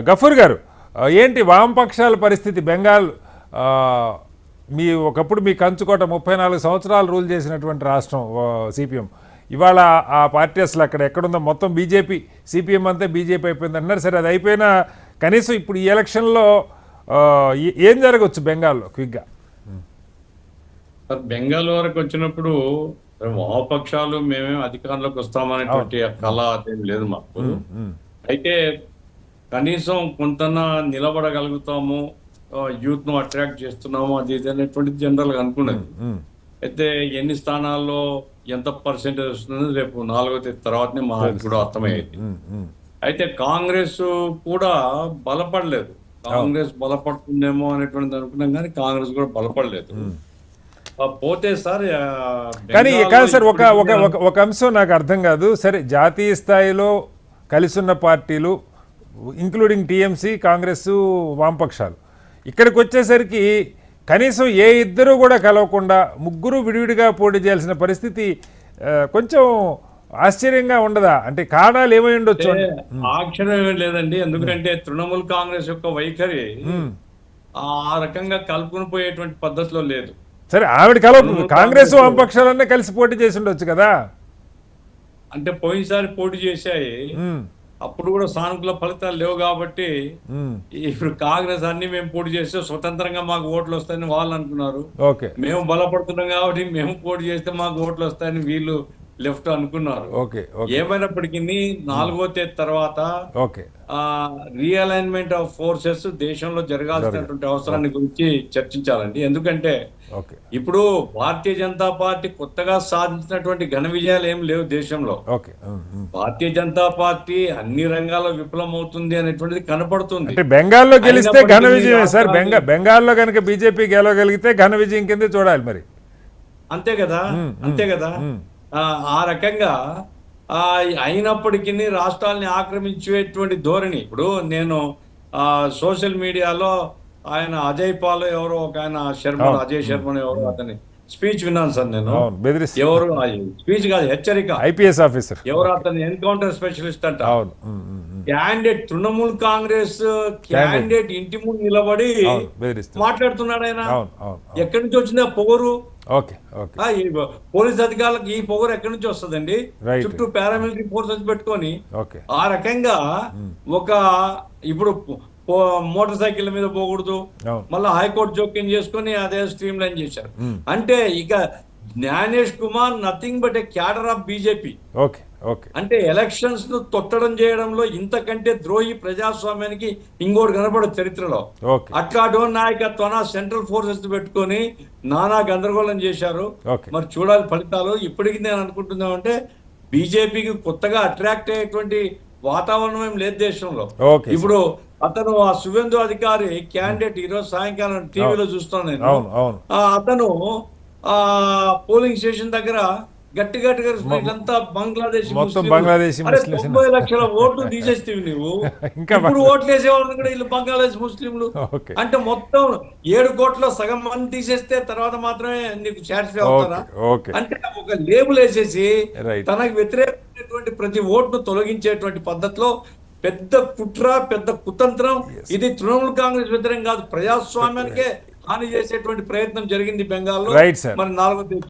గఫూర్ గారు, ఏంటి వామపక్షాల పరిస్థితి బెంగాల్? ఆ, ఒకప్పుడు మీ కంచుకోట 34 సంవత్సరాలు రూల్ చేసినటువంటి రాష్ట్రం సిపిఎం. ఇవాళ ఆ పార్టీ అసలు అక్కడ ఎక్కడుందో, మొత్తం బీజేపీ, సిపిఎం అంతా బీజేపీ అయిపోయింది అంటున్నారు. సరే, అది అయిపోయినా కనీసం ఇప్పుడు ఈ ఎలక్షన్లో ఏం జరగవచ్చు బెంగాల్లో క్విక్గా? బెంగాల్ వరకు వచ్చినప్పుడు వామపక్షాలు మేమేం అధికారంలోకి వస్తామనేటువంటి కళ అదేం లేదు మాకు. అయితే కనీసం కొంతన్నా నిలబడగలుగుతాము, యూత్ ను అట్రాక్ట్ చేస్తున్నాము, అది ఇది అనేటువంటిది జనరల్ గా అనుకున్నది. అయితే ఎన్ని స్థానాల్లో ఎంత పర్సెంటేజ్ వస్తుంది రేపు 4వ తేదీ తర్వాతనే మాకు కూడా అర్థమయ్యేది. అయితే కాంగ్రెస్ కూడా బలపడలేదు. కాంగ్రెస్ బలపడుతుందేమో అనేటువంటిది అనుకున్నాం, కానీ కాంగ్రెస్ కూడా బలపడలేదు. పోతే సార్, కానీ సార్ ఒక అంశం నాకు అర్థం కాదు. సరే, జాతీయ స్థాయిలో కలిసున్న పార్టీలు ఇంక్లూడింగ్ టీఎంసీ, కాంగ్రెస్, వామపక్షాలు, ఇక్కడికి వచ్చేసరికి కనీసం ఏ ఇద్దరు కూడా కలవకుండా ముగ్గురు విడివిడిగా పోటీ చేయాల్సిన పరిస్థితి కొంచెం ఆశ్చర్యంగా ఉండదా? అంటే కారణాలు ఏమై ఉండొచ్చు? ఆశ్చర్యం ఏమీ లేదండి, ఎందుకంటే తృణమూల్ కాంగ్రెస్ యొక్క వైఖరి ఆ రకంగా కలుపుకుని పోయేటువంటి పద్ధతిలో లేదు. సరే, ఆవిడ కాంగ్రెస్ వామపక్షాలన్నీ కలిసి పోటీ చేసి ఉండొచ్చు కదా. అంటే పోయినసారి పోటీ చేశాయి, అప్పుడు కూడా సానుకూల ఫలితాలు లేవు కాబట్టి ఇప్పుడు కాంగ్రెస్ అన్ని మేము పోటీ చేస్తే స్వతంత్రంగా మాకు ఓట్లు వస్తాయని వాళ్ళు అనుకున్నారు. మేము బలపడుతున్నాం కాబట్టి మేము పోటీ చేస్తే మాకు ఓట్లు వస్తాయని వీళ్ళు లెఫ్ట్ అనుకున్నారు. ఏమైనప్పటికీ 4వ తేదీ తర్వాత రీఅలైన్మెంట్ ఆఫ్ ఫోర్సెస్ దేశంలో జరగాల్సినటువంటి అవసరాన్ని గురించి చర్చించాలండి. ఎందుకంటే ఇప్పుడు భారతీయ జనతా పార్టీ కొత్తగా సాధించినటువంటి ఘన విజయాలు ఏం లేవు దేశంలో. భారతీయ జనతా పార్టీ అన్ని రంగాల్లో విఫలమవుతుంది అనేటువంటిది కనపడుతుంది. బెంగాల్లో గెలిస్తే ఘన విజయమే సార్. బెంగాల్లో కనుక బీజేపీ గెలవగలిగితే ఘన విజయం కింద చూడాలి మరి. అంతే కదా, అంతే కదా. ఆ రకంగా అయినప్పటికీ రాష్ట్రాలని ఆక్రమించేటువంటి ధోరణి. ఇప్పుడు నేను సోషల్ మీడియాలో ఆయన అజయ్ పాల్ ఎవరో ఒక ఆయన అజయ్ శర్మ ఎవరో అతని స్పీచ్ విన్నాను సార్ నేను. ఎవరు స్పీచ్ కాదు, హెచ్చరిక. ఐపీఎస్ ఆఫీసర్ ఎవరు అతను, ఎన్కౌంటర్ స్పెషలిస్ట్ అంట. క్యాండిడేట్ తృణమూల్ కాంగ్రెస్ క్యాండిడేట్ ఇంటి ముందు నిలబడి మాట్లాడుతున్నాడు ఆయన. ఎక్కడి నుంచి వచ్చింది ఆ పొగరు? పోలీస్ అధికారులకు ఈ పొగరు ఎక్కడి నుంచి వస్తుందండి? చుట్టూ పారామిలిటరీ ఫోర్సెస్ పెట్టుకొని ఆ రకంగా ఒక ఇప్పుడు మోటార్ సైకిల్ మీద పోకూడదు, మళ్ళీ హైకోర్టు జోక్యం చేసుకుని అదే స్ట్రీమ్ లైన్ చేశారు. అంటే ఇక Gyanesh Kumar nothing but A cadre of BJP. అంటే ఎలక్షన్స్ ను తొట్టడం చేయడంలో ఇంతకంటే ద్రోహి ప్రజాస్వామ్యానికి ఇంకోటి కనపడదు చరిత్రలో. అట్లాంటి నాయకత్వాన సెంట్రల్ ఫోర్సెస్ పెట్టుకొని నానా గందరగోళం చేశారు. మరి చూడాలి ఫలితాలు. ఇప్పటికి నేను అనుకుంటున్నామంటే బీజేపీకి కొత్తగా అట్రాక్ట్ అయ్యేటువంటి వాతావరణం ఏం లేదు దేశంలో. ఇప్పుడు అతను ఆ సువేందు అధికారి క్యాండిడేట్ ఈరోజు సాయంకాలం టీవీలో చూస్తాను నేను. అతను పోలింగ్ స్టేషన్ దగ్గర గట్టి గట్టిగా ఇదంతా బంగ్లాదేశ్ 90 లక్షల ఓట్లు తీసేస్తేవి నువ్వు. ఇప్పుడు ఓట్లు వేసేవాళ్ళని కూడా వీళ్ళు బంగ్లాదేశ్ ముస్లింలు. అంటే మొత్తం 7 కోట్ల సగం మంది తీసేస్తే తర్వాత మాత్రమే నీకు సాటిస్ఫై అవుతారా? అంటే ఒక లేబుల్ వేసేసి తనకు వ్యతిరేకమైనటువంటి ప్రతి ఓటును తొలగించేటువంటి పద్ధతిలో పెద్ద కుట్ర, పెద్ద కుతంత్రం. ఇది తృణమూల్ కాంగ్రెస్ వ్యతిరేకం కాదు, ప్రజాస్వామ్యానికే హాని చేసేటువంటి ప్రయత్నం జరిగింది బెంగాల్లో. మరి 4వ తేదీ